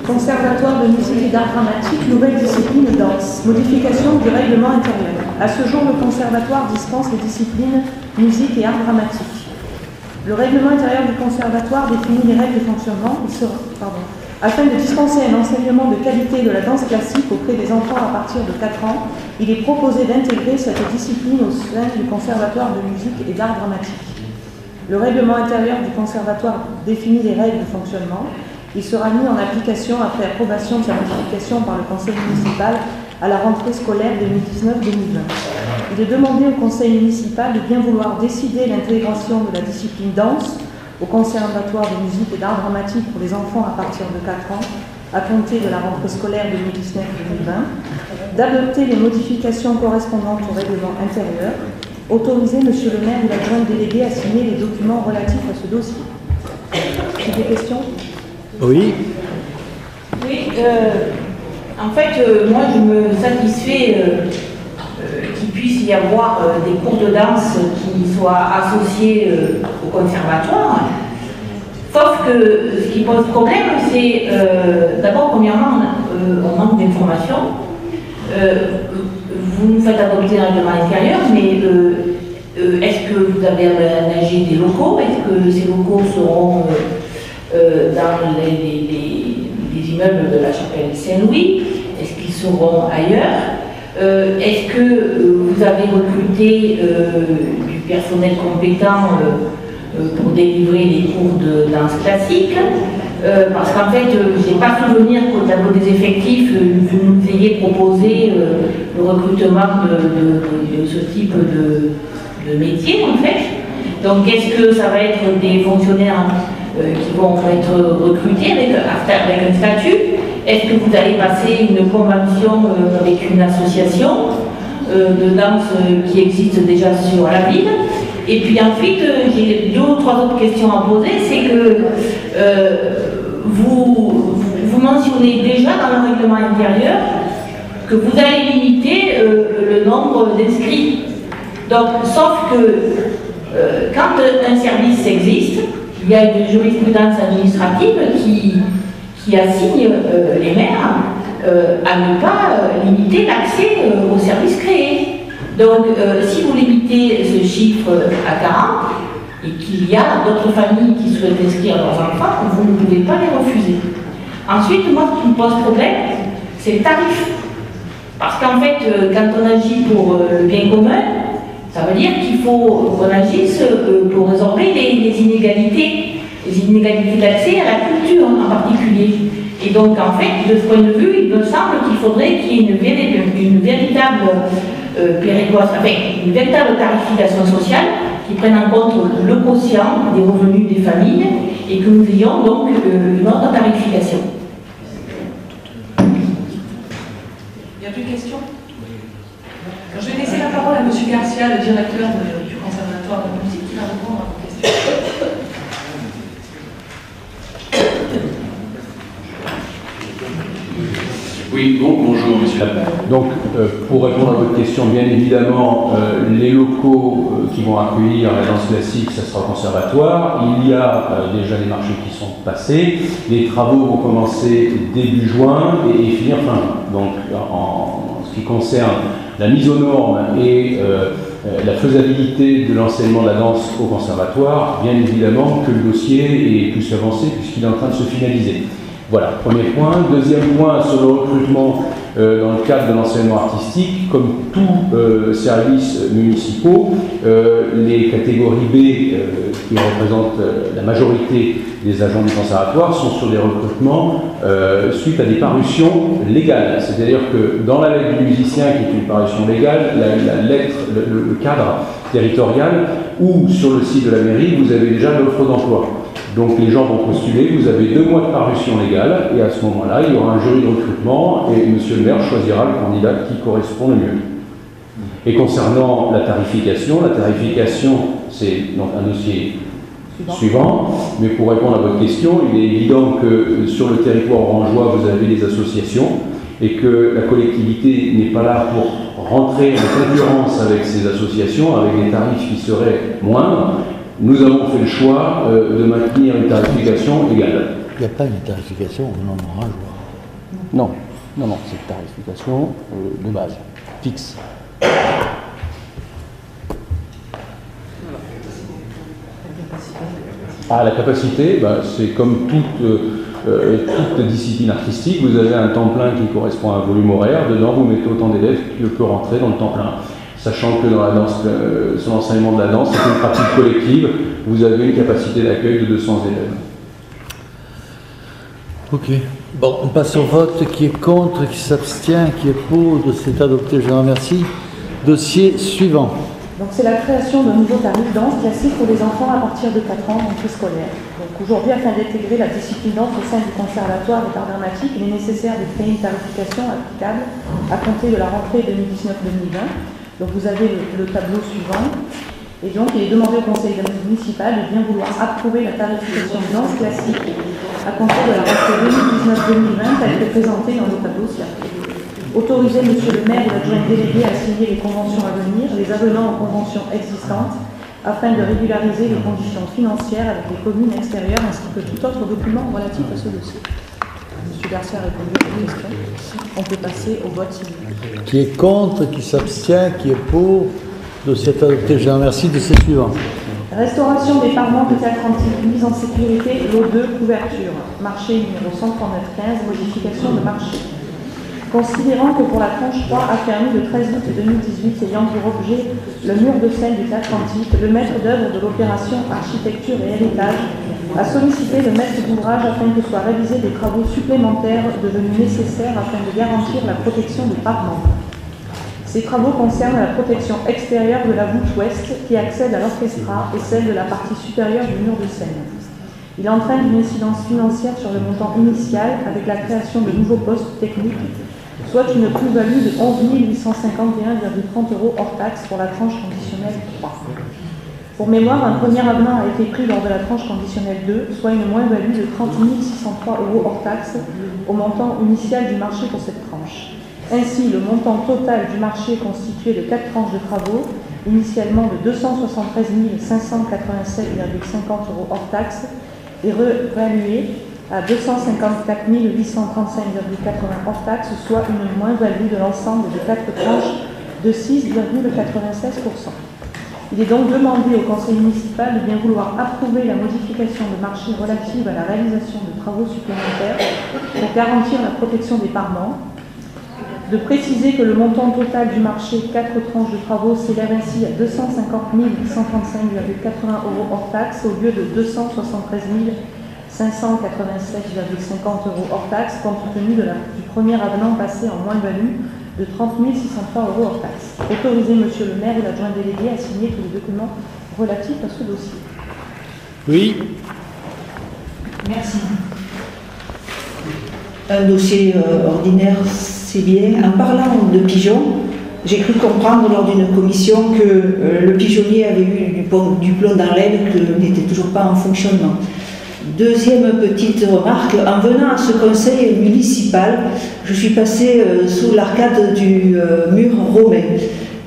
Conservatoire de musique et d'art dramatique, nouvelle discipline danse, modification du règlement intérieur. À ce jour, le conservatoire dispense les disciplines musique et art dramatique. Le règlement intérieur du conservatoire définit les règles de fonctionnement. Afin de dispenser un enseignement de qualité de la danse classique auprès des enfants à partir de 4 ans, il est proposé d'intégrer cette discipline au sein du conservatoire de musique et d'art dramatique. Le règlement intérieur du conservatoire définit les règles de fonctionnement. Il sera mis en application après approbation de sa modification par le conseil municipal à la rentrée scolaire 2019-2020. Il est demandé au conseil municipal de bien vouloir décider l'intégration de la discipline danse au conservatoire de musique et d'art dramatique pour les enfants à partir de 4 ans, à compter de la rentrée scolaire 2019-2020, d'adopter les modifications correspondantes au règlement intérieur, autoriser Monsieur le maire ou l'adjoint délégué à signer les documents relatifs à ce dossier. Des questions ? Oui. Oui, en fait, moi je me satisfais qu'il puisse y avoir des cours de danse qui soient associés au conservatoire. Sauf que ce qui pose problème, c'est d'abord, premièrement, on manque d'informations. Vous nous faites adopter un règlement intérieur, mais est-ce que vous avez aménagé des locaux? Est-ce que ces locaux seront dans les immeubles de la chapelle Saint-Louis? Est-ce qu'ils seront ailleurs? Est-ce que vous avez recruté du personnel compétent pour délivrer les cours de danse classique? Parce qu'en fait, je n'ai pas souvenir qu'au tableau des effectifs, vous nous ayez proposé le recrutement de ce type de métier, en fait. Donc, est-ce que ça va être des fonctionnaires qui vont être recrutés avec un statut? Est-ce que vous allez passer une convention avec une association de danse qui existe déjà sur la ville? Et puis ensuite, j'ai 2 ou 3 autres questions à poser. C'est que vous mentionnez déjà dans le règlement intérieur que vous allez limiter le nombre d'inscrits. Donc, sauf que quand un service existe, il y a une jurisprudence administrative qui assigne les maires à ne pas limiter l'accès aux services créés. Donc, si vous limitez ce chiffre à 40 et qu'il y a d'autres familles qui souhaitent inscrire leurs enfants, vous ne pouvez pas les refuser. Ensuite, moi, ce qui me pose problème, c'est le tarif. Parce qu'en fait, quand on agit pour le bien commun, ça veut dire qu'il faut qu'on agisse pour résorber les inégalités d'accès à la culture en particulier. Et donc, en fait, de ce point de vue, il me semble qu'il faudrait qu'il y ait une véritable une véritable tarification sociale qui prenne en compte le quotient des revenus des familles et que nous ayons donc une autre tarification. Il y a plus de questions? Je vais laisser la parole à M. Garcia, le directeur du conservatoire de la musique, qui va répondre à vos questions. Oui, bonjour monsieur. Donc, pour répondre à votre question, bien évidemment, les locaux qui vont accueillir la danse classique, ça sera au conservatoire. Il y a déjà des marchés qui sont passés. Les travaux vont commencer début juin et finir fin juin. Donc, en ce qui concerne la mise aux normes et la faisabilité de l'enseignement de la danse au conservatoire, bien évidemment que le dossier est plus avancé puisqu'il est en train de se finaliser. Voilà, premier point. Deuxième point, sur le recrutement dans le cadre de l'enseignement artistique, comme tous services municipaux, les catégories B, qui représentent la majorité des agents du conservatoire, sont sur des recrutements suite à des parutions légales. C'est-à-dire que dans la lettre du musicien, qui est une parution légale, la lettre, le cadre territorial, ou sur le site de la mairie, vous avez déjà l'offre d'emploi. Donc les gens vont postuler, vous avez 2 mois de parution légale, et à ce moment-là, il y aura un jury de recrutement, et monsieur le maire choisira le candidat qui correspond le mieux. Et concernant la tarification, c'est donc un dossier suivant, mais pour répondre à votre question, il est évident que sur le territoire orangeois, vous avez des associations, et que la collectivité n'est pas là pour rentrer en concurrence avec ces associations, avec des tarifs qui seraient moindres. Nous avons fait le choix de maintenir une tarification égale. Il n'y a pas une tarification au nombre de joueurs. Non, non, non, c'est une tarification de base, fixe. Ah, la capacité, bah, c'est comme toute discipline artistique, vous avez un temps plein qui correspond à un volume horaire, dedans vous mettez autant d'élèves qui peut rentrer dans le temps plein. Sachant que dans la danse, sur l'enseignement de la danse, c'est une pratique collective, vous avez une capacité d'accueil de 200 élèves. Ok. Bon, on passe au vote. Qui est contre, qui s'abstient, qui est pour, c'est adopté, je vous remercie. Dossier suivant. Donc c'est la création d'un nouveau tarif danse classique pour les enfants à partir de 4 ans en préscolaire. Donc aujourd'hui, afin d'intégrer la discipline danse au sein du conservatoire d'art dramatique, il est nécessaire de créer une tarification applicable à compter de la rentrée 2019-2020. Donc vous avez le tableau suivant. Et donc il est demandé au conseil municipal de bien vouloir approuver la tarification de danse classique à compter de la rentrée 2019-2020 telle que présentée dans le tableau ci-après. Autoriser monsieur le maire ou l'adjoint délégué à signer les conventions à venir, les avenants aux conventions existantes, afin de régulariser les conditions financières avec les communes extérieures ainsi que tout autre document relatif à ce dossier. Monsieur Garcia a répondu à la question. On peut passer au vote s'il vous plaît. Qui est contre, qui s'abstient, qui est pour, dossier adopté, je vous remercie. Dossier suivant. Restauration des parements de théâtre antique, mise en sécurité, lot 2, couverture. Marché numéro 139-15, modification de marché. Considérant que pour la tranche 3 affermie le 13 août 2018 ayant pour objet le mur de scène du théâtre antique, le maître d'œuvre de l'opération Architecture et Héritage a sollicité le maître d'ouvrage afin que soient réalisés des travaux supplémentaires devenus nécessaires afin de garantir la protection des parements. Ces travaux concernent la protection extérieure de la voûte ouest qui accède à l'orchestra et celle de la partie supérieure du mur de scène. Il entraîne une incidence financière sur le montant initial avec la création de nouveaux postes techniques, soit une plus-value de 11 851,30 € hors taxe pour la tranche conditionnelle 3. Pour mémoire, un premier avenant a été pris lors de la tranche conditionnelle 2, soit une moins-value de 30 603 € hors taxe au montant initial du marché pour cette tranche. Ainsi, le montant total du marché est constitué de 4 tranches de travaux, initialement de 273 587,50 € hors taxe, et réévalué à 254 835,80 € hors taxe, soit une moins-value de l'ensemble de 4 tranches de 6,96%. Il est donc demandé au conseil municipal de bien vouloir approuver la modification de marché relative à la réalisation de travaux supplémentaires pour garantir la protection des parements, de préciser que le montant total du marché 4 tranches de travaux s'élève ainsi à 250 835,80 € hors taxe au lieu de 273 587,50 € hors taxe, compte tenu du premier avenant passé en moins-value de 30 603 € hors taxe. Autoriser monsieur le maire ou l'adjoint délégué à signer tous les documents relatifs à ce dossier. Oui. Merci. Un dossier ordinaire, c'est bien. En parlant de pigeons, j'ai cru comprendre lors d'une commission que le pigeonnier avait eu du plomb dans l'aile, qu'il n'était toujours pas en fonctionnement. Deuxième petite remarque, en venant à ce conseil municipal, je suis passée sous l'arcade du mur romain.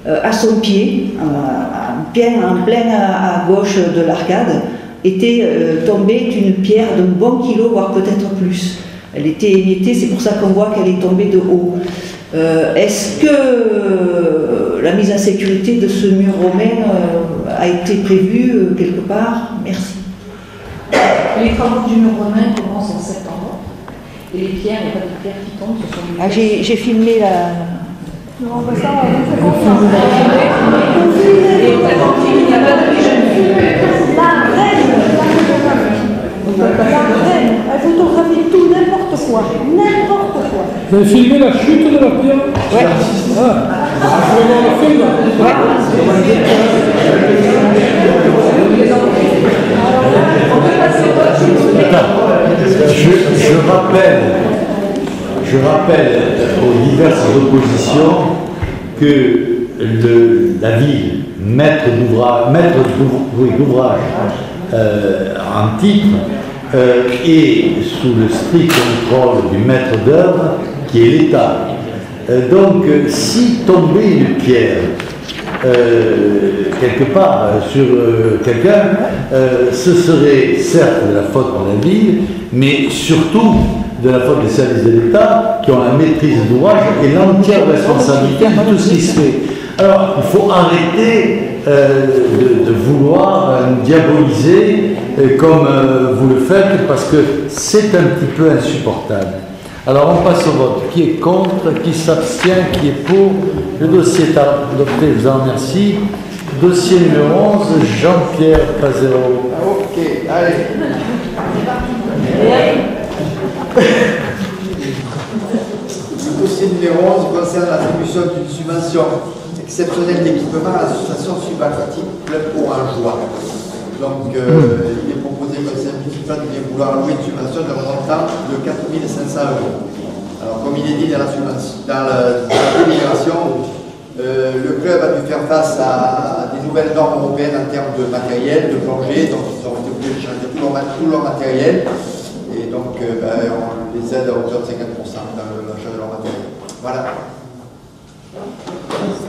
À son pied, en plein à gauche de l'arcade, était tombée une pierre d'un bon kilo, voire peut-être plus. Elle était émiettée, c'est pour ça qu'on voit qu'elle est tombée de haut. Est-ce que la mise en sécurité de ce mur romain a été prévue quelque part? Merci. Les travaux du mur romain commencent en septembre. Et les pierres, il n'y a pas de pierres qui tombent, ce sont des pierres. J'ai filmé la... Non, bah ça, on fait confiance. Et au Atlantique, il n'y a pas de pigeonnier. La reine, elle photographie tout, n'importe quoi. N'importe quoi. Vous avez filmé la chute de la pierre? Ouais. Je rappelle aux diverses oppositions que la ville, maître d'ouvrage en titre, est sous le strict contrôle du maître d'œuvre qui est l'État. Donc, si tombait une pierre quelque part sur quelqu'un, ce serait certes de la faute de la ville, mais surtout de la faute des services de l'État qui ont la maîtrise de l'ouvrage et l'entière responsabilité de tout ce qui se fait. Alors, il faut arrêter de vouloir diaboliser comme vous le faites, parce que c'est un petit peu insupportable. Alors, on passe au vote. Qui est contre? Qui s'abstient? Qui est pour? Le dossier est adopté, je vous en remercie. Dossier numéro 11, Jean-Pierre Pazero. Ok, allez. Le dossier numéro 11 concerne l'attribution d'une subvention exceptionnelle d'équipement à l'association subaquatique Club Orangeois. Donc, il est proposé que le syndicat de bien vouloir allouer une subvention d'un montant de 4 500 €. Alors, comme il est dit dans la délibération, le club a dû faire face à des nouvelles normes européennes en termes de matériel, de plongée, donc ils ont été obligés de changer tout leur matériel. Et donc, on les aide à hauteur de 50% dans l'achat de leur matériel. Voilà.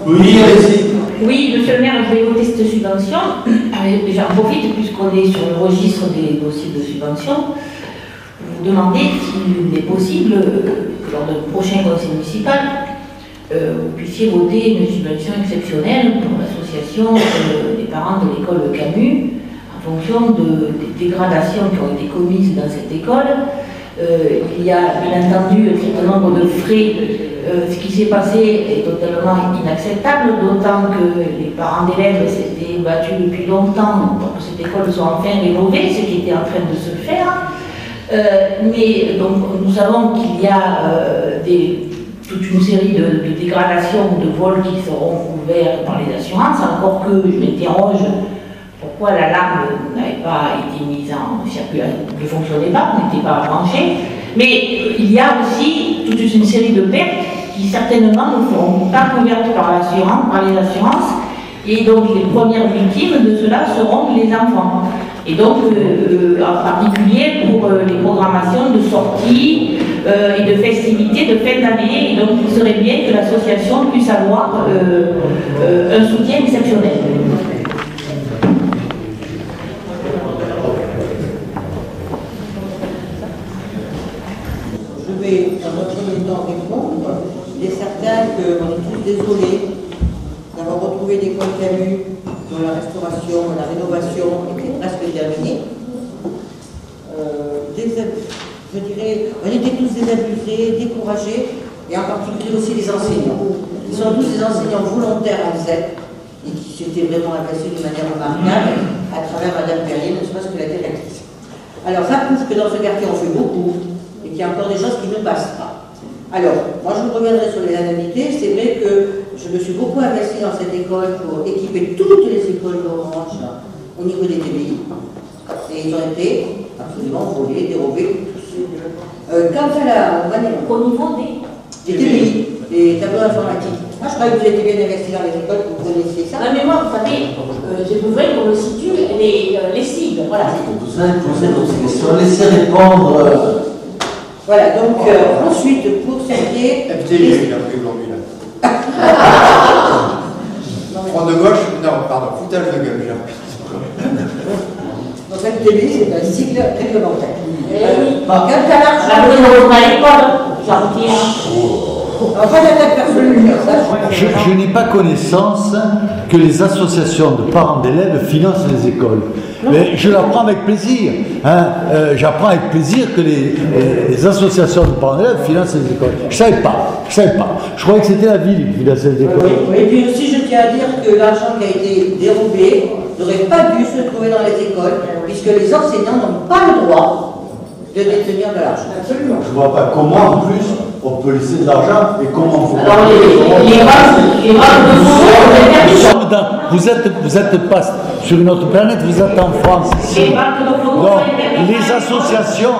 Oui, allez-y. Oui, monsieur le maire, je vais voter cette subvention. J'en profite, puisqu'on est sur le registre des dossiers de subvention, vous demander s'il est possible que lors du prochain conseil municipal, vous puissiez voter une subvention exceptionnelle pour l'association des parents de l'école Camus, en fonction des dégradations qui ont été commises dans cette école. Il y a bien entendu un certain nombre de frais. Ce qui s'est passé est totalement inacceptable, d'autant que les parents d'élèves s'étaient battus depuis longtemps pour que cette école soit enfin rénovée, ce qui était en train de se faire. Mais donc nous savons qu'il y a toute une série de dégradations ou de vols qui seront couverts par les assurances, encore que je m'interroge pourquoi l'alarme n'avait pas été mise en circulation, ne fonctionnait pas, n'était pas branchée. Mais il y a aussi toute une série de pertes qui certainement ne seront pas couvertes par les assurances, et donc les premières victimes de cela seront les enfants. Et donc, en particulier pour les programmations de sorties et de festivités de fin d'année, et donc il serait bien que l'association puisse avoir un soutien exceptionnel. Je vais dans un premier temps répondre. Il est certain qu'on est tous désolés d'avoir retrouvé l'école Camus dont la restauration, la rénovation était presque terminée. Je dirais, on était tous désabusés, découragés, et en particulier aussi les enseignants. Ils sont tous des enseignants volontaires en ZEP et qui s'étaient vraiment investis d'une manière remarquable à travers Madame Perrier, ne serait-ce que la directrice. Alors ça prouve que dans ce quartier on fait beaucoup et qu'il y a encore des choses qui ne passent pas. Alors, moi je reviendrai sur les indemnités. C'est vrai que je me suis beaucoup investie dans cette école pour équiper toutes les écoles d'Orange au niveau des TBI. Et ils ont été absolument volés, dérobés. Quant à la manière, Au niveau des TBI, les tableaux informatiques, moi je crois que vous étiez bien investi dans les écoles, que vous connaissiez ça. La mémoire, vous savez, j'ai besoin qu'on me situe les cibles. Voilà, c'est tout. Vous savez, poser d'autres questions, laissez répondre. Voilà, donc ensuite, pour ce qui est. FTV, il a pris aujourd'hui là. Front de gauche, non, pardon, foutage de gueule, j'ai appris. Donc FTV, c'est un cycle réglementaire. Quant à l'argent, j'en Je n'ai pas connaissance que les associations de parents d'élèves financent les écoles. Mais je l'apprends avec plaisir. Hein. J'apprends avec plaisir que les associations de parents d'élèves financent les écoles. Je ne savais pas. Je croyais que c'était la ville qui finançait les écoles. Et puis aussi, je tiens à dire que l'argent qui a été dérobé n'aurait pas dû se trouver dans les écoles, puisque les enseignants n'ont pas le droit de détenir de l'argent. Absolument. Je ne vois pas comment, en plus, on peut laisser de l'argent et comment on peut. Alors, les banques Vous êtes pas sur une autre planète, vous êtes en France. Ici. Donc, les associations,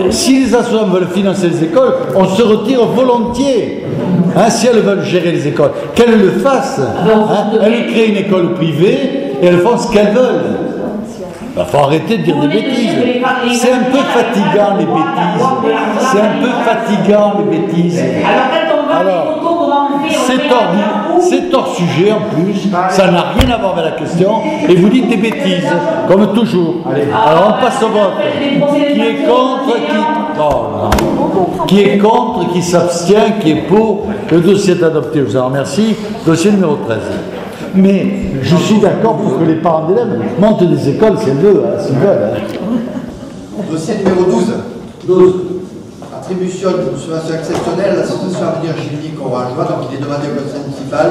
si les associations veulent financer les écoles, on se retire volontiers. Hein, si elles veulent gérer les écoles, qu'elles le fassent. Hein, elles créent une école privée et elles font ce qu'elles veulent. Il faut arrêter de dire des bêtises. C'est un peu fatigant les bêtises. C'est un peu fatigant les bêtises. Alors quand on va les photos, comment on fait, c'est hors sujet en plus, ça n'a rien à voir avec la question, et vous dites des bêtises, comme toujours. Alors on passe au vote. Qui est contre, qui est contre, qui s'abstient, qui est pour, le dossier est adopté, je vous en remercie. Dossier numéro 13. Mais je suis d'accord pour que les parents d'élèves montent des écoles si elles veulent, s'ils veulent. Dossier numéro 12. Attribution d'une subvention exceptionnelle à l'association Avenir Chimique Orangeois. Donc il est demandé au conseil municipal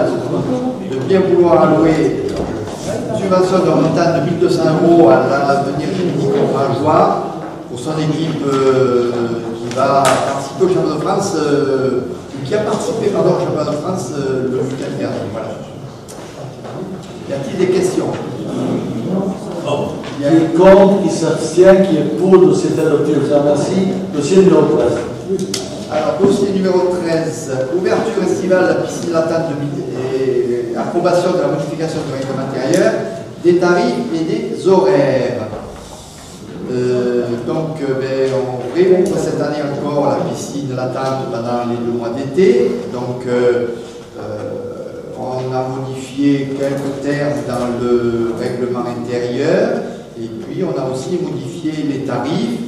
de bien vouloir allouer une subvention d'un montant de 1 200 € à l'Avenir Chimique Orangeois pour son équipe qui va participer au championnat de France, qui a participé au championnat de France le week-end dernier. Voilà. Y a-t-il des questions? Qui est contre, qui s'abstient, qui est pour, le dossier est adopté, je vous remercie. Dossier numéro 13. Alors, dossier numéro 13, ouverture estivale de la piscine latente et approbation de la modification du règlement intérieur, des tarifs et des horaires. On réouvre cette année encore la piscine latente pendant les 2 mois d'été. Donc, on a modifié quelques termes dans le règlement intérieur et puis on a aussi modifié les tarifs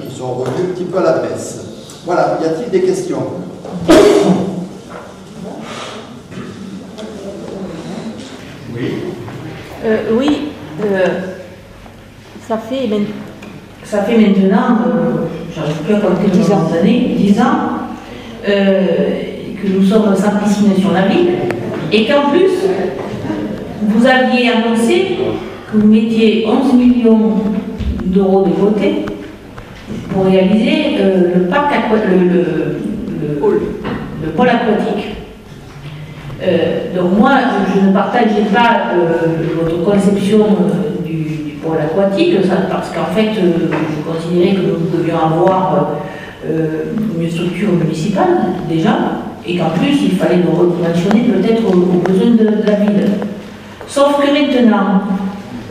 qui sont revus un petit peu à la baisse. Voilà, y a-t-il des questions? Oui. Ça fait maintenant, j'arrive plus à compter 10 ans, que nous sommes sans piscine sur la ville, et qu'en plus, vous aviez annoncé que vous mettiez 11 millions d'euros de côté pour réaliser le pôle aquatique. Donc moi, je ne partageais pas votre conception du pôle aquatique, parce qu'en fait, je considérais que nous devions avoir une structure municipale déjà, et qu'en plus il fallait nous redimensionner peut-être aux besoins de la ville. Sauf que maintenant,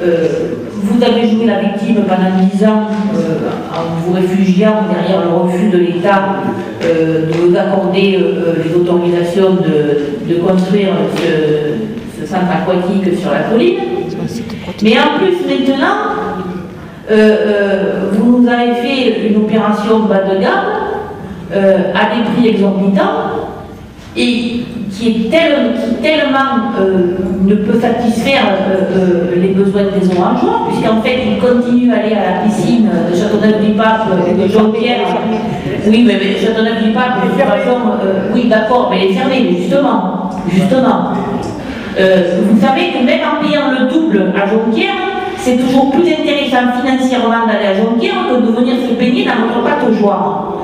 vous avez joué la victime pendant 10 ans en vous réfugiant derrière le refus de l'État de vous accorder les autorisations de construire ce centre aquatique sur la colline. Mais en plus maintenant, vous nous avez fait une opération bas de gamme à des prix exorbitants et qui tellement ne peut satisfaire les besoins des Orangeois, puisqu'en fait ils continuent à aller à la piscine de Châteauneuf-du-Pape et de Jonquière. Oui, mais Châteauneuf-du-Pape, de toute façon, oui d'accord, mais elle est fermée, mais justement. Vous savez que même en payant le double à Jonquière, c'est toujours plus intéressant financièrement d'aller à Jonquière que de venir se baigner dans notre pataugeoire.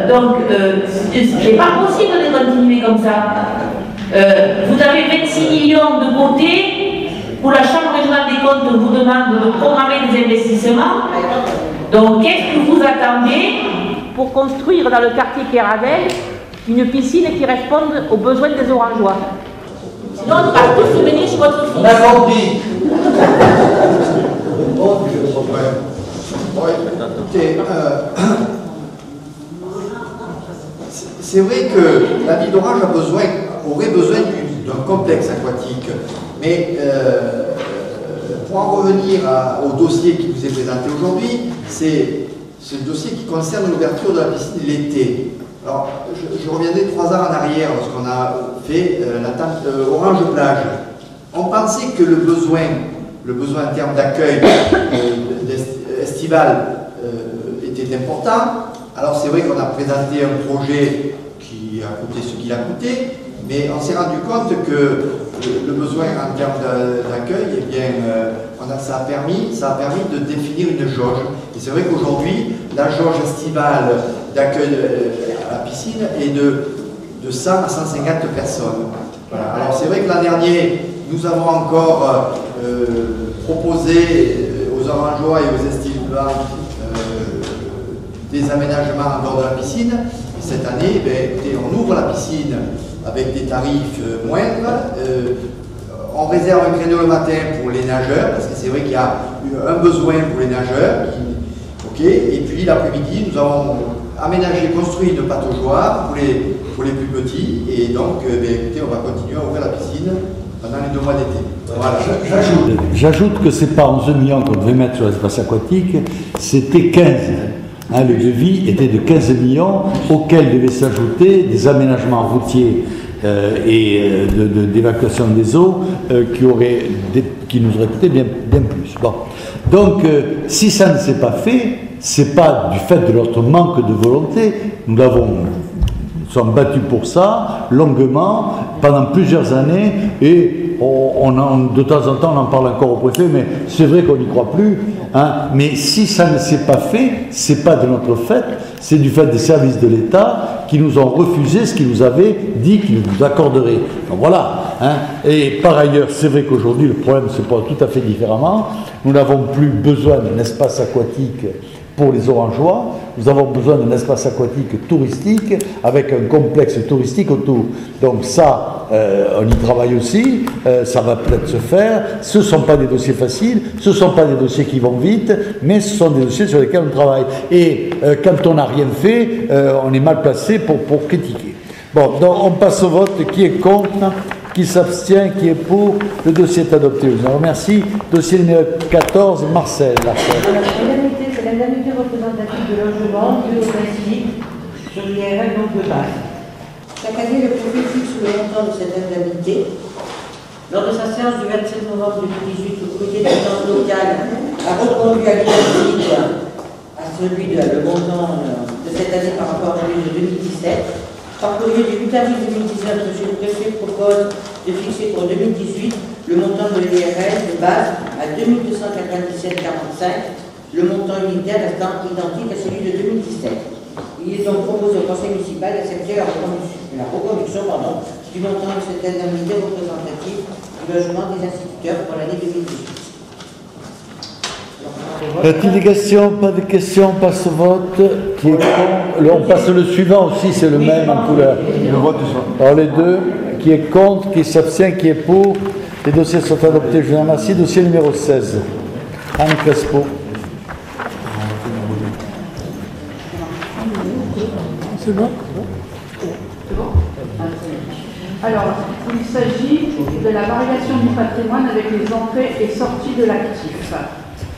Donc, c'est pas possible de continuer comme ça. Vous avez 26 millions de côté où la Chambre régionale des comptes vous demande de programmer des investissements. Donc, qu'est-ce que vous attendez pour construire dans le quartier Kéravel une piscine qui réponde aux besoins des Orangeois? Sinon, on va tous se baigner chez votre fils. On a compris. C'est vrai que la ville d'Orange aurait besoin d'un complexe aquatique, mais pour en revenir au dossier qui vous est présenté aujourd'hui, c'est le dossier qui concerne l'ouverture de la piscine l'été. Alors, je reviendrai 3 ans en arrière lorsqu'on a fait la tente Orange Plage. On pensait que le besoin en termes d'accueil estival était important. Alors c'est vrai qu'on a présenté un projet qui a coûté ce qu'il a coûté, mais on s'est rendu compte que le besoin en termes d'accueil, eh bien, ça a permis de définir une jauge. Et c'est vrai qu'aujourd'hui, la jauge estivale d'accueil à la piscine est de 100 à 150 personnes. Voilà. Alors c'est vrai que l'an dernier, nous avons encore proposé aux Orangeois et aux Estivants des aménagements en dehors de la piscine. Et cette année, on ouvre la piscine avec des tarifs moindres. On réserve un créneau le matin pour les nageurs, parce que c'est vrai qu'il y a un besoin pour les nageurs. Et puis l'après-midi, nous avons aménagé, construit une pataugeoire pour les plus petits, et donc, écoutez, on va continuer à ouvrir la piscine pendant les 2 mois d'été. Voilà. J'ajoute que c'est pas 11 millions qu'on devait mettre sur l'espace aquatique, c'était 15. Hein, le devis était de 15 millions, auxquels devaient s'ajouter des aménagements routiers et d'évacuation des eaux qui nous auraient coûté bien plus. Bon. Donc, si ça ne s'est pas fait, c'est pas du fait de notre manque de volonté. Nous sommes battus pour ça longuement pendant plusieurs années et de temps en temps on en parle encore au préfet, mais c'est vrai qu'on n'y croit plus. Hein. Mais si ça ne s'est pas fait, c'est pas de notre fait, c'est du fait des services de l'État qui nous ont refusé ce qu'ils nous avaient dit qu'ils nous accorderaient. Donc voilà. Hein. Et par ailleurs, c'est vrai qu'aujourd'hui le problème se pose tout à fait différemment. Nous n'avons plus besoin d'un espace aquatique pour les Orangeois, nous avons besoin d'un espace aquatique touristique avec un complexe touristique autour. Donc ça, on y travaille aussi, ça va peut-être se faire. Ce ne sont pas des dossiers faciles, ce ne sont pas des dossiers qui vont vite, mais ce sont des dossiers sur lesquels on travaille. Et quand on n'a rien fait, on est mal placé pour critiquer. Bon, donc on passe au vote. Qui est contre ? Qui s'abstient? Qui est pour? Le dossier est adopté. Je vous remercie. Dossier numéro 14, Marcel. C'est l'indemnité représentative de logement due au principe sur l'IRL donc de base. Chaque année, le préfet fixe le montant de cette indemnité. Lors de sa séance du 27 novembre 2018, le comité d'instance locale a reconduit à l'identique à celui le montant de cette année par rapport à celui de 2017. Par courrier du 8 avril 2019, M. le préfet propose de fixer pour 2018 le montant de l'IRL de base à 2297,45, le montant unitaire restant identique à celui de 2017. Il est donc proposé au conseil municipal d'accepter la reconduction du montant de cette indemnité représentative du logement des instituteurs pour l'année 2018. Y a-t-il des questions? Pas de questions, on passe au vote. Qui est contre? On passe le suivant aussi, c'est le même en couleur. Le vote alors les deux, qui est contre, qui s'abstient, qui est pour. Les dossiers sont adoptés, je vous remercie. Dossier numéro 16. Anne Crespo. C'est bon? Alors, il s'agit de la variation du patrimoine avec les entrées et sorties de l'actif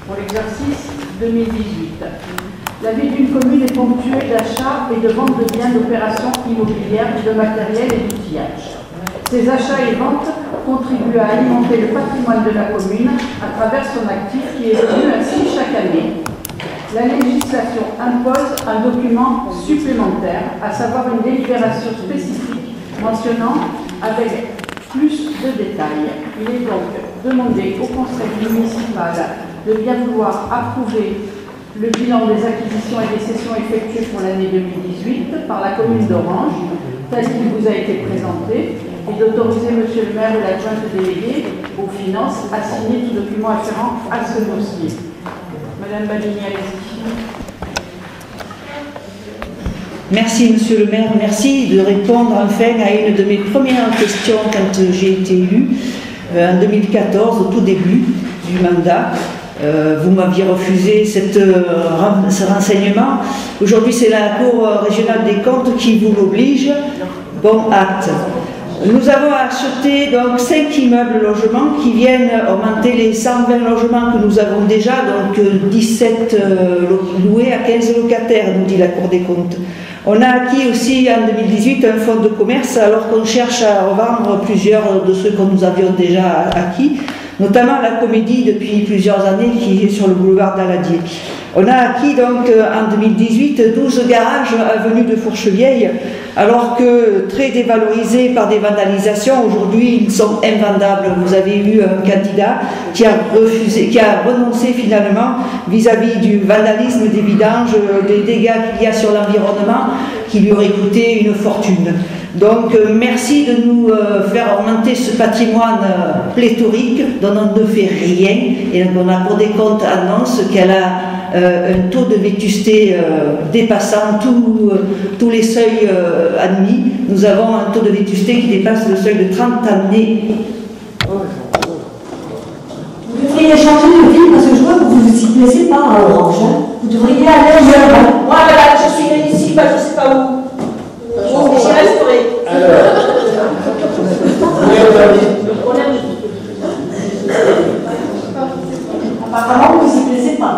pour l'exercice 2018. La vie d'une commune est ponctuée d'achats et de ventes de biens d'opérations immobilières, de matériel et d'outillage. Ces achats et ventes contribuent à alimenter le patrimoine de la commune à travers son actif qui évolue ainsi chaque année. La législation impose un document supplémentaire, à savoir une délibération spécifique mentionnant avec plus de détails. Il est donc demandé au conseil municipal de bien vouloir approuver le bilan des acquisitions et des cessions effectuées pour l'année 2018 par la commune d'Orange, tel qu'il vous a été présenté, et d'autoriser Monsieur le maire ou l'adjointe déléguée aux finances à signer tout document afférent à ce dossier. Madame Badini, allez-y. Merci Monsieur le maire, merci de répondre enfin à une de mes premières questions quand j'ai été élue en 2014, au tout début du mandat. Vous m'aviez refusé ce renseignement. Aujourd'hui, c'est la Cour régionale des comptes qui vous l'oblige. Bon, acte. Nous avons acheté donc 5 immeubles logements qui viennent augmenter les 120 logements que nous avons déjà, donc 17 loués à 15 locataires, nous dit la Cour des comptes. On a acquis aussi en 2018 un fonds de commerce alors qu'on cherche à revendre plusieurs de ceux que nous avions déjà acquis, notamment la Comédie depuis plusieurs années qui est sur le boulevard d'Aladier. On a acquis donc en 2018 12 garages avenue de Fourchevieille, alors que très dévalorisés par des vandalisations, aujourd'hui ils sont invendables. Vous avez eu un candidat qui a renoncé finalement vis-à-vis du vandalisme des vidanges, des dégâts qu'il y a sur l'environnement, qui lui aurait coûté une fortune. Donc merci de nous faire augmenter ce patrimoine pléthorique dont on ne fait rien, et donc la Cour des comptes annonce qu'elle a un taux de vétusté dépassant tous les seuils admis. Nous avons un taux de vétusté qui dépasse le seuil de 30 années. Vous devriez changer de ville parce que je vois que vous ne vous y plaisez pas à Orange. Vous devriez aller ailleurs. Moi, madame, je suis née ici. bah, je sais pas où. J'y resterai. Apparemment, vous n'y plaisez pas.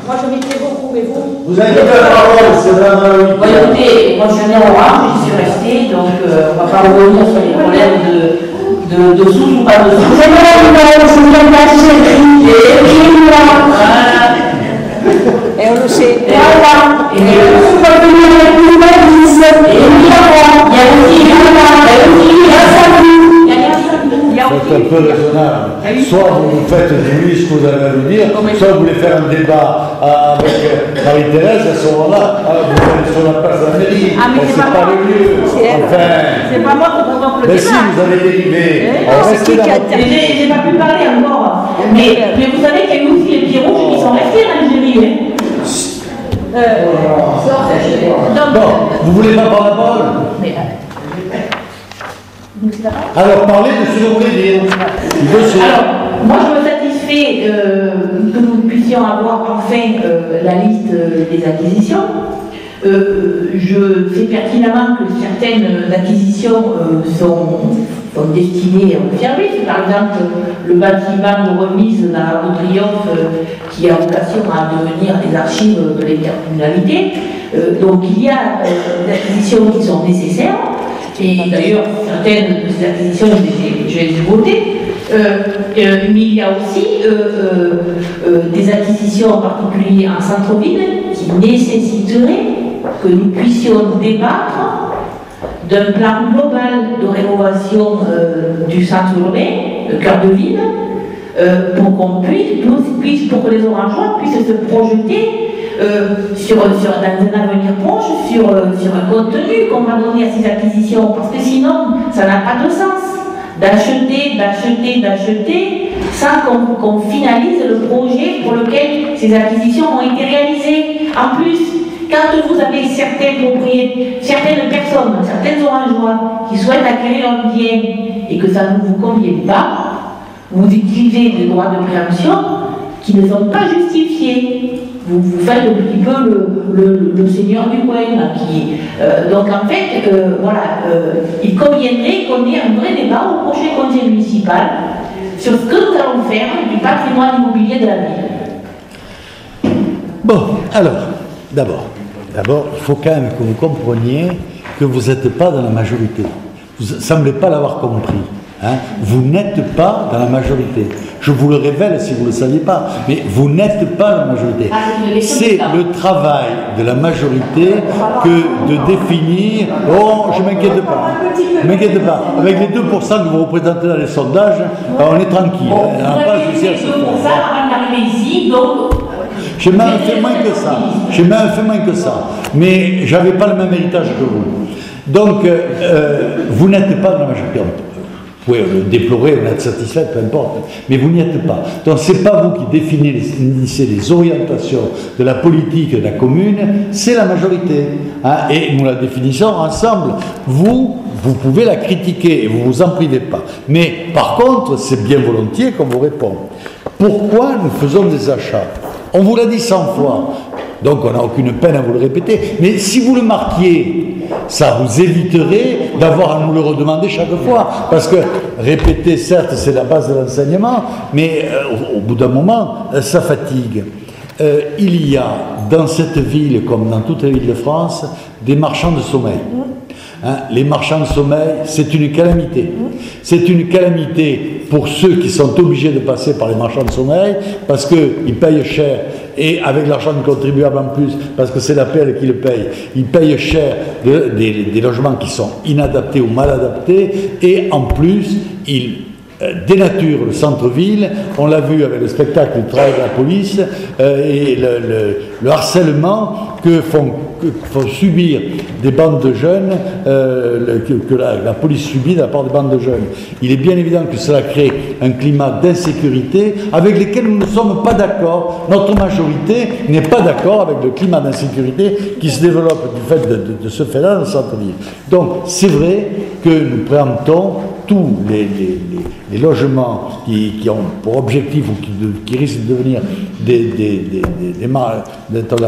Moi, je m'y plais beaucoup, mais vous. Vous avez la parole, c'est vraiment. Écoutez, moi je suis né en Orange, j'y suis restée, donc on ne va pas revenir sur les problèmes de sous ou pas de sous. C'est moi, je viens d'acheter et on le sait. Voilà. Et on va venir avec nous, il y a aussi C'est un peu raisonnable. Soit vous faites du lui ce que vous avez à lui dire, soit vous voulez faire un débat avec Marie-Thérèse, à ce moment-là, vous allez sur la place de la mairie. Ah, mais c'est pas le lieu. Enfin. C'est pas moi qui provoque le Mais débat. si, vous avez dérivé. C'est qui a J'ai pas pu parler encore. Mais vous savez qu'il y a eu aussi les pieds rouges qui sont restés en Algérie. Bon, vous voulez pas prendre la parole? Alors parlez de ce que vous voulez dire. Alors, moi je me satisfais que nous puissions avoir enfin la liste des acquisitions. Je sais pertinemment que certaines acquisitions sont destinées au service. Par exemple, le bâtiment de remise dans la rue Triomphe qui a vocation à devenir les archives de l'intercommunalité. Donc il y a des acquisitions qui sont nécessaires. Et d'ailleurs, certaines de ces acquisitions, je les ai votées. Mais il y a aussi des acquisitions, en particulier en centre-ville, qui nécessiteraient que nous puissions débattre d'un plan global de rénovation du centre urbain, le cœur de ville, pour qu'on puisse, pour que les Orangeois puissent se projeter dans un avenir proche sur un contenu qu'on va donner à ces acquisitions, parce que sinon ça n'a pas de sens d'acheter sans qu'on finalise le projet pour lequel ces acquisitions ont été réalisées. En plus, quand vous avez certaines personnes, certains Orangeois qui souhaitent acquérir un bien et que ça ne vous convient pas, vous utilisez des droits de préemption qui ne sont pas justifiés. Vous faites un petit peu le seigneur du coin. Donc en fait, il conviendrait qu'on ait un vrai débat au prochain conseil municipal sur ce que nous allons faire du patrimoine immobilier de la ville. Bon, alors, d'abord, il faut quand même que vous compreniez que vous n'êtes pas dans la majorité. Vous ne semblez pas l'avoir compris. Hein? Vous n'êtes pas dans la majorité. Je vous le révèle si vous ne le saviez pas, mais vous n'êtes pas dans la majorité. C'est le travail de la majorité que de définir. Oh, je ne m'inquiète pas. Ne m'inquiète pas. Avec les 2% que vous représentez dans les sondages, on est tranquille. Vous avez fait 2% avant d'arriver ici, donc. J'ai même fait moins que ça. Mais je n'avais pas le même héritage que vous. Donc, vous n'êtes pas dans la majorité. Vous pouvez le déplorer, vous êtes satisfait, peu importe, mais vous n'y êtes pas. Donc ce n'est pas vous qui définissez les orientations de la politique de la commune, c'est la majorité. Hein, et nous la définissons ensemble. Vous pouvez la critiquer et vous ne vous en privez pas. Mais par contre, c'est bien volontiers qu'on vous répond. Pourquoi nous faisons des achats? On vous l'a dit 100 fois, donc on n'a aucune peine à vous le répéter, mais si vous le marquiez, ça vous éviterait d'avoir à nous le redemander chaque fois. Parce que répéter, certes, c'est la base de l'enseignement, mais au bout d'un moment, ça fatigue. Il y a dans cette ville, comme dans toutes les villes de France, des marchands de sommeil. Hein, les marchands de sommeil, c'est une calamité. C'est une calamité pour ceux qui sont obligés de passer par les marchands de sommeil, parce qu'ils payent cher, et avec l'argent du contribuable en plus, parce que c'est l'APL qui le paye, ils payent cher des logements qui sont inadaptés ou mal adaptés, et en plus, ils dénaturent le centre-ville. On l'a vu avec le spectacle du travail de la police et le harcèlement que font subir des bandes de jeunes, que la police subit de la part des bandes de jeunes. Il est bien évident que cela crée un climat d'insécurité avec lequel nous ne sommes pas d'accord. Notre majorité n'est pas d'accord avec le climat d'insécurité qui se développe du fait de ce fait-là dans le centre-ville. Donc c'est vrai que nous préemptons tous les logements qui ont pour objectif ou qui risquent de devenir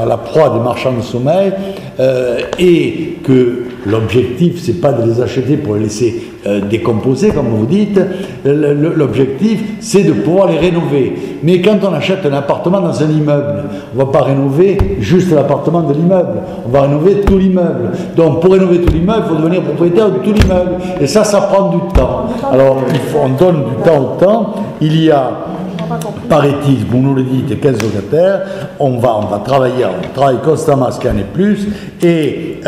la proie des marchands de sommeil, et que l'objectif, c'est pas de les acheter pour les laisser décomposer, comme vous dites. L'objectif, c'est de pouvoir les rénover. Mais quand on achète un appartement dans un immeuble, on ne va pas rénover juste l'appartement de l'immeuble, on va rénover tout l'immeuble. Donc pour rénover tout l'immeuble, il faut devenir propriétaire de tout l'immeuble. Et ça prend du temps. Alors on donne du temps au temps. Il y a, paraît-il, vous nous le dites, 15 locataires, on va travailler, on travaille constamment à ce qu'il y en ait plus. Et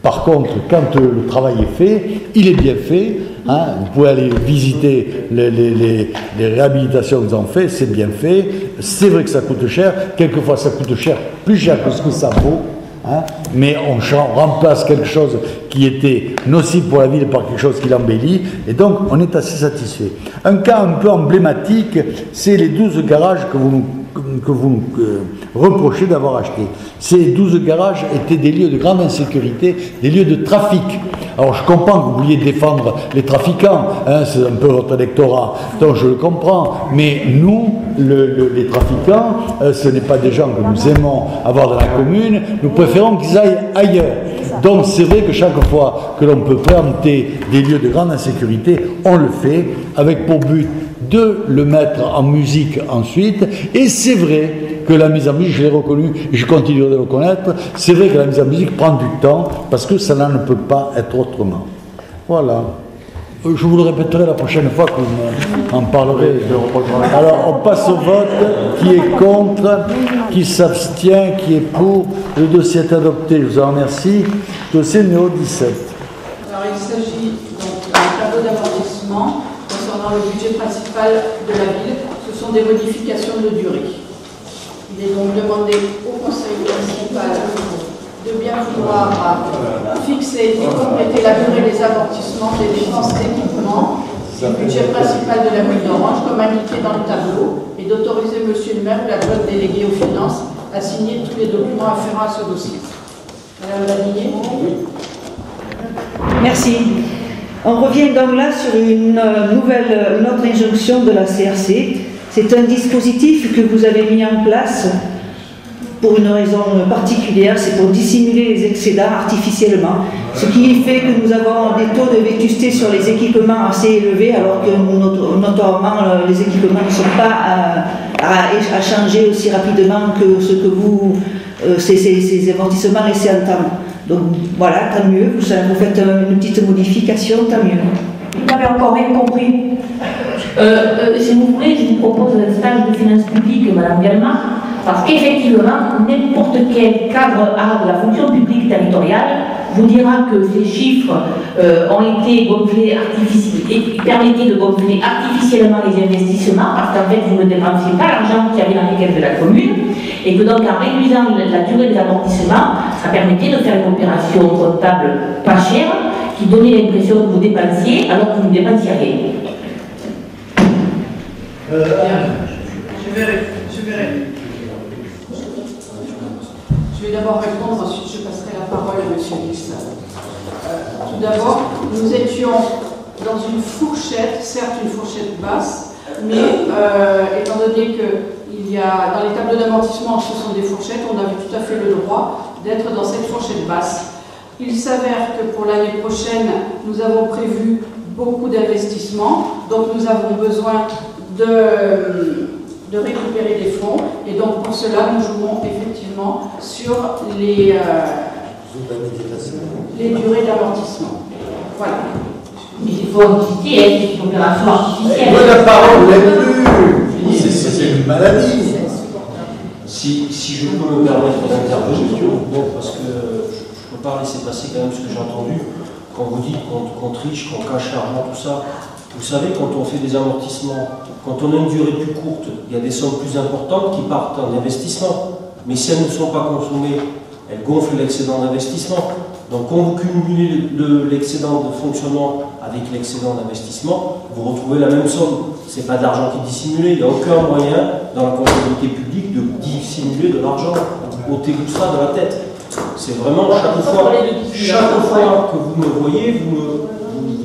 par contre, quand le travail est fait, il est bien fait. Hein, vous pouvez aller visiter les réhabilitations qu'ils ont fait, c'est bien fait. C'est vrai que ça coûte cher. Quelquefois, ça coûte cher, plus cher que ce que ça vaut. Hein, mais on remplace quelque chose qui était nocif pour la ville par quelque chose qui l'embellit. Et donc, on est assez satisfait. Un cas un peu emblématique, c'est les 12 garages que vous nous reprochez d'avoir achetés. Ces 12 garages étaient des lieux de grande insécurité, des lieux de trafic. Alors je comprends que vous vouliez défendre les trafiquants, hein, c'est un peu votre électorat, donc je le comprends, mais nous, les trafiquants, ce n'est pas des gens que nous aimons avoir dans la commune, nous préférons qu'ils aillent ailleurs. Donc c'est vrai que chaque fois que l'on peut préempter des lieux de grande insécurité, on le fait avec pour but de le mettre en musique ensuite. Et c'est vrai que la mise en musique, je l'ai reconnu et je continuerai de le reconnaître, c'est vrai que la mise en musique prend du temps parce que ça ne peut pas être autrement. Voilà. Je vous le répéterai la prochaine fois que vous m'en parlerez. Alors on passe au vote. Qui est contre? Qui s'abstient? Qui est pour? Le dossier est adopté. Je vous en remercie. Dossier numéro 17. Alors il s'agit donc d'un tableau d'amortissement concernant le budget principal de la ville. Ce sont des modifications de durée. Il est donc demandé au conseil municipal de bien vouloir fixer et compléter la durée des amortissements des dépenses d'équipement du budget principal de la ville d'Orange, comme indiqué dans le tableau, et d'autoriser monsieur le maire ou l'adjoint délégué aux finances à signer tous les documents afférents à ce dossier. Madame Ladinier. Merci. On revient donc là sur une autre injonction de la CRC. C'est un dispositif que vous avez mis en place pour une raison particulière, c'est pour dissimuler les excédents artificiellement, ce qui fait que nous avons des taux de vétusté sur les équipements assez élevés, alors que notamment les équipements ne sont pas à changer aussi rapidement que ce que ces amortissements laissent entendre. Donc voilà, tant mieux, vous faites une petite modification, tant mieux. Vous n'avez encore rien compris. Si vous voulez, je vous propose un stage de finances publiques, Madame Galma, parce qu'effectivement, n'importe quel cadre A de la fonction publique territoriale vous dira que ces chiffres ont été gonflés et permettaient de gonfler artificiellement les investissements, parce qu'en fait, vous ne dépensiez pas l'argent qu'il y avait dans les caisses de la commune, et que donc en réduisant la durée des amortissements, ça permettait de faire une opération comptable pas chère, qui donnait l'impression que vous dépensiez alors que vous ne dépensiez rien. Je vais d'abord répondre, ensuite je passerai la parole à monsieur Nix. Tout d'abord, nous étions dans une fourchette, certes une fourchette basse, mais étant donné qu'il y a dans les tableaux d'amortissement, ce sont des fourchettes, on avait tout à fait le droit d'être dans cette fourchette basse. Il s'avère que pour l'année prochaine, nous avons prévu beaucoup d'investissements, donc nous avons besoin de récupérer des fonds, et donc pour cela nous jouons effectivement sur les durées d'amortissement. Voilà. Mais il faut anticiper, une opération artificielle. La parole n'est plus. C'est une maladie. Si je peux me permettre d'intervenir, parce que je ne peux pas laisser passer quand même ce que j'ai entendu, quand vous dites qu'on triche, qu'on cache l'argent, tout ça. Vous savez, quand on fait des amortissements, quand on a une durée plus courte, il y a des sommes plus importantes qui partent en investissement. Mais si elles ne sont pas consommées, elles gonflent l'excédent d'investissement. Donc quand vous cumulez l'excédent de fonctionnement avec l'excédent d'investissement, vous retrouvez la même somme. Ce n'est pas d'argent qui est dissimulé. Il n'y a aucun moyen dans la comptabilité publique de dissimuler de l'argent. Ôtez-vous ça de la tête. C'est vraiment chaque fois que vous me voyez, vous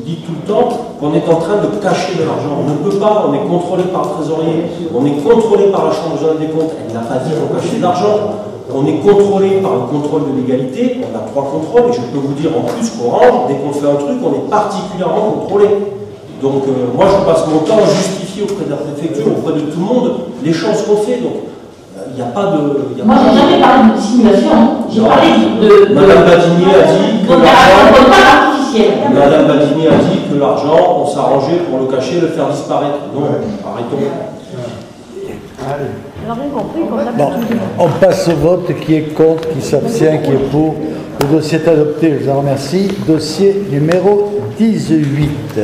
dit tout le temps qu'on est en train de cacher de l'argent. On ne peut pas, on est contrôlé par le trésorier, on est contrôlé par la Chambre des comptes, elle n'a pas dit qu'on cachait de l'argent. On est contrôlé par le contrôle de légalité, on a 3 contrôles, et je peux vous dire en plus qu'Orange, dès qu'on fait un truc, on est particulièrement contrôlé. Donc moi je passe mon temps à justifier auprès de la préfecture, auprès de tout le monde, les choses qu'on fait. Donc il n'y a pas de... Moi j'ai jamais parlé de dissimulation, j'ai parlé de... Madame Badini a dit que l'argent... Madame Badini a dit que l'argent, on s'arrangeait pour le cacher, le faire disparaître. Non, arrêtons. Bon, on passe au vote. Qui est contre, qui s'abstient, qui est pour. Le dossier est adopté, je vous en remercie. Dossier numéro 18.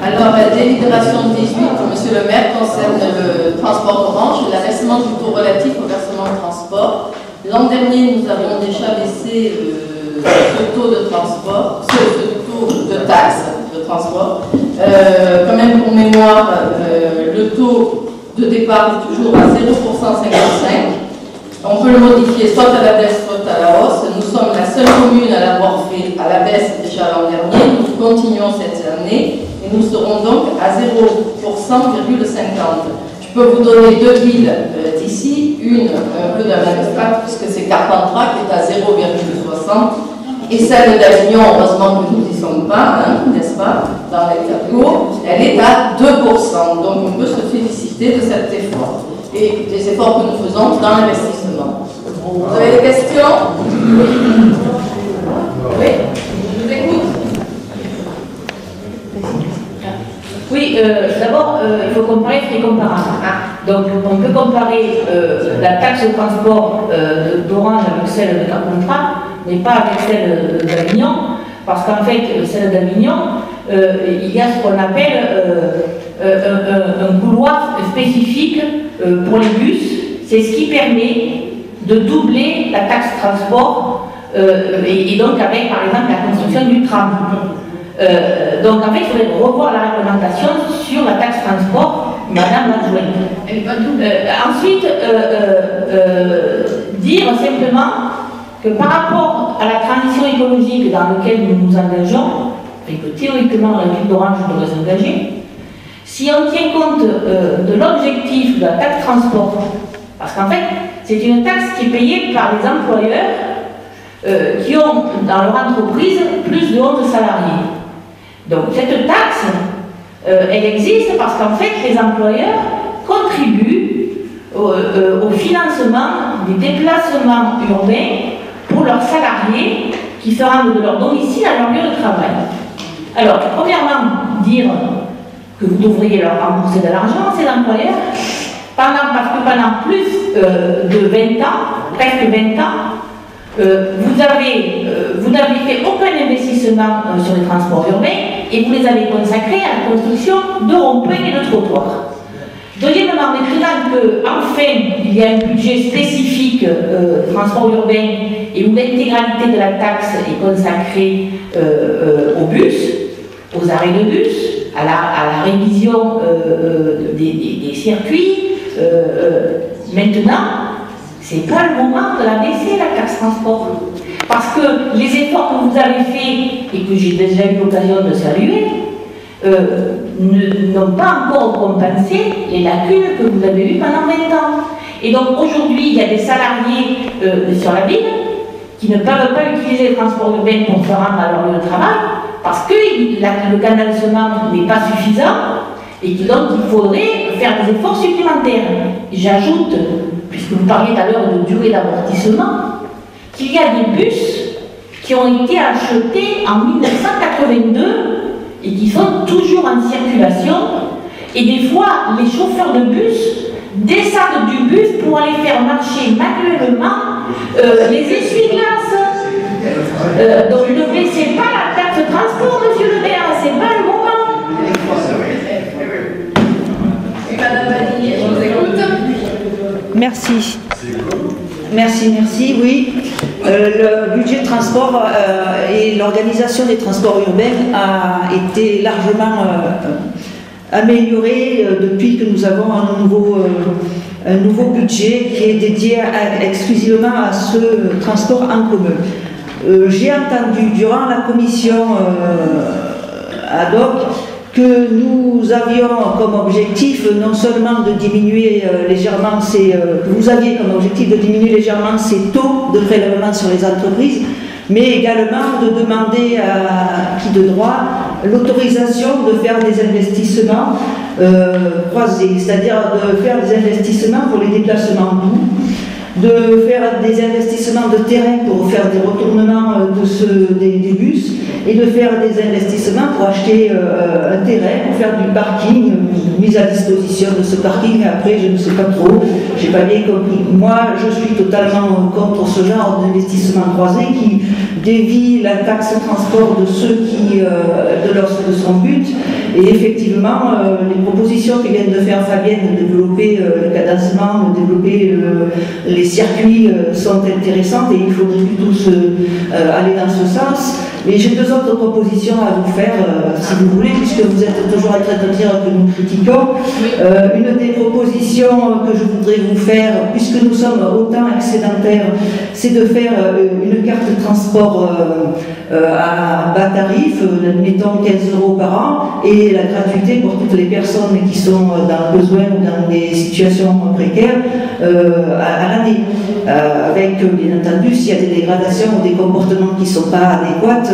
Alors, la délibération 18, monsieur le maire, concerne le transport Orange, l'abaissement du taux relatif au versement de transport. L'an dernier, nous avons déjà baissé ce taux de transport, ce taux de taxe de transport. Quand même, pour mémoire, le taux de départ est toujours à 0,55. On peut le modifier soit à la baisse, soit à la hausse. Nous sommes la seule commune à l'avoir fait à la baisse déjà l'an dernier. Nous continuons cette année et nous serons donc à 0,50%. Je peux vous donner 2 villes d'ici, une un peu de la même strate puisque c'est Carpentras qui est à 0,60 et celle d'Avignon, heureusement que nous n'y sommes pas, hein, n'est-ce pas, dans les tableaux, elle est à 2%. Donc on peut se féliciter de cet effort et des efforts que nous faisons dans l'investissement. Vous avez des questions? Oui, je vous écoute. Oui, d'abord, il faut comparer ce qui est comparable. Donc, on peut comparer la taxe de transport d'Orange avec celle de Carpentras, mais pas avec celle d'Avignon, parce qu'en fait, celle d'Avignon, il y a ce qu'on appelle un couloir spécifique pour les bus. C'est ce qui permet de doubler la taxe transport, et donc avec, par exemple, la construction du tram. Donc en fait, il faudrait revoir la réglementation sur la taxe transport, madame l'adjointe. Ensuite, dire simplement que par rapport à la transition écologique dans laquelle nous nous engageons, et que théoriquement la ville d'Orange devrait s'engager, si on tient compte de l'objectif de la taxe transport, parce qu'en fait, c'est une taxe qui est payée par les employeurs qui ont dans leur entreprise plus de 11 salariés. Donc cette taxe, elle existe parce qu'en fait les employeurs contribuent au financement des déplacements urbains pour leurs salariés qui se rendent de leur domicile à leur lieu de travail. Alors, premièrement, dire que vous devriez leur rembourser de l'argent, ces employeurs, parce que pendant plus de 20 ans, presque 20 ans, vous n'avez fait aucun investissement sur les transports urbains et vous les avez consacrés à la construction de ronds-points et de trottoirs. Deuxièmement, décrétant qu'enfin il y a un budget spécifique transport urbain et où l'intégralité de la taxe est consacrée aux bus, aux arrêts de bus, à la révision des circuits. Maintenant, c'est pas le moment de la baisser, la taxe transport. Parce que les efforts que vous avez faits, et que j'ai déjà eu l'occasion de saluer, n'ont pas encore compensé les lacunes que vous avez eues pendant 20 ans. Et donc aujourd'hui, il y a des salariés sur la ville qui ne peuvent pas utiliser le transport urbain pour se rendre à leur lieu de travail, parce que le cadencement n'est pas suffisant, et que donc il faudrait faire des efforts supplémentaires. J'ajoute, puisque vous parliez tout à l'heure de durée d'amortissement, qu'il y a des bus qui ont été achetés en 1982 et qui sont toujours en circulation, et des fois les chauffeurs de bus descendent du bus pour aller faire marcher manuellement les essuie-glaces. Donc ne baissez pas la taxe de transport, monsieur le maire, c'est pas le moment. Madame Badini, je vous écoute. Merci. Merci, oui. Le budget de transport et l'organisation des transports urbains a été largement amélioré depuis que nous avons un nouveau budget qui est dédié exclusivement à ce transport en commun. J'ai entendu durant la commission ad hoc que nous avions comme objectif non seulement de diminuer légèrement vous aviez comme objectif de diminuer légèrement ces taux de prélèvement sur les entreprises, mais également de demander à qui de droit l'autorisation de faire des investissements croisés, c'est-à-dire de faire des investissements pour les déplacements doux, de faire des investissements de terrain pour faire des retournements des bus, et de faire des investissements pour acheter un terrain, pour faire du parking, mise à disposition de ce parking. Après, je ne sais pas trop, j'ai pas bien compris. Moi, je suis totalement contre ce genre d'investissement croisé qui dévie la taxe transport de ceux qui, de son but. Et effectivement, les propositions que vient de faire Fabienne, de développer le cadencement, de développer les circuits sont intéressantes et il faudrait plutôt aller dans ce sens. Mais j'ai deux autres propositions à vous faire, si vous voulez, puisque vous êtes toujours en train de dire que nous critiquons. Une des propositions que je voudrais vous faire, puisque nous sommes autant excédentaires, c'est de faire une carte de transport à bas tarif, mettons 15 € par an, et la gratuité pour toutes les personnes qui sont dans le besoin ou dans des situations précaires à l'année. Avec, bien entendu, s'il y a des dégradations ou des comportements qui ne sont pas adéquats,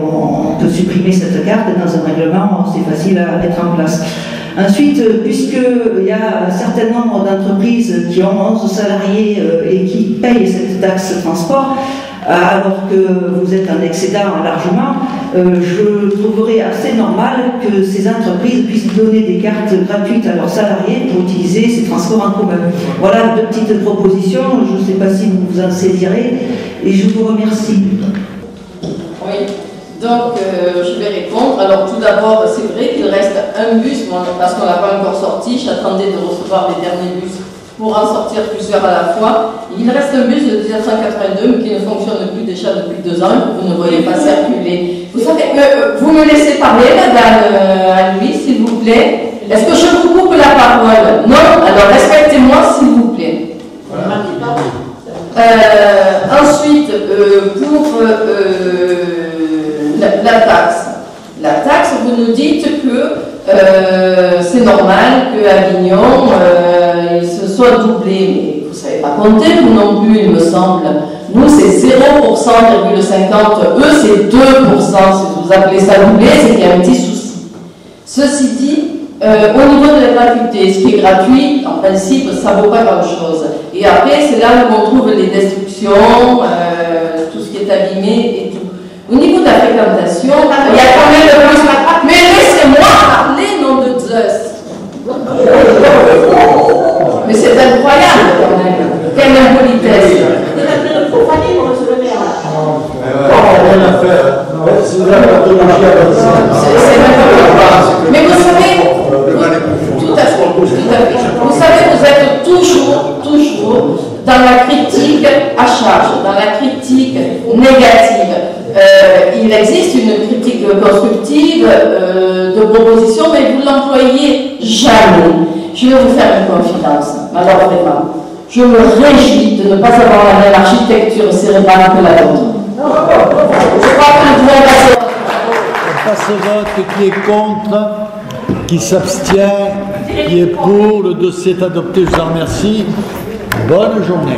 on peut supprimer cette carte dans un règlement, c'est facile à mettre en place. Ensuite, puisqu'il y a un certain nombre d'entreprises qui ont 11 salariés et qui payent cette taxe transport, alors que vous êtes en excédent largement, je trouverais assez normal que ces entreprises puissent donner des cartes gratuites à leurs salariés pour utiliser ces transports en commun. Voilà deux petites propositions, je ne sais pas si vous vous en saisirez, et je vous remercie. Oui, donc je vais répondre. Alors tout d'abord, c'est vrai qu'il reste un bus, parce qu'on n'a pas encore sorti, j'attendais de recevoir les derniers bus pour en sortir plusieurs à la fois. Il reste un bus de 1982 mais qui ne fonctionne plus déjà depuis 2 ans, que vous ne voyez pas circuler. Vous savez, vous me laissez parler, madame Anne-Louise, s'il vous plaît. Est-ce que je vous coupe la parole? Non? Alors respectez-moi, s'il vous plaît. Ensuite, pour la taxe. La taxe, vous nous dites que c'est normal qu'à Avignon, il se soit doublé. Mais vous ne savez pas compter, vous non plus, il me semble. Nous, c'est 0,50%. Eux, c'est 2%. Si vous appelez ça doublé, c'est qu'il y a un petit souci. Ceci dit, au niveau de la gratuité, ce qui est gratuit, en principe, ça ne vaut pas grand-chose. Et après, c'est là où on trouve les destructions, tout ce qui est abîmé et tout. Au niveau de la fréquentation, il y a quand même le plus. Mais laissez-moi parler, nom de Zeus. Mais c'est incroyable quand même. Quelle impolitesse. Mais vous savez, tout à fait. Vous savez, vous êtes toujours dans la critique à charge, dans la critique négative. Il existe une critique constructive de proposition, mais vous ne l'employez jamais. Je vais vous faire une confidence. Alors vraiment, je me réjouis de ne pas avoir la même architecture cérébrale que la vôtre. Je crois que nous pouvons passer. On passe au vote. Qui est contre? Qui s'abstient? Qui est pour? Le dossier est adopté. Je vous en remercie. Bonne journée.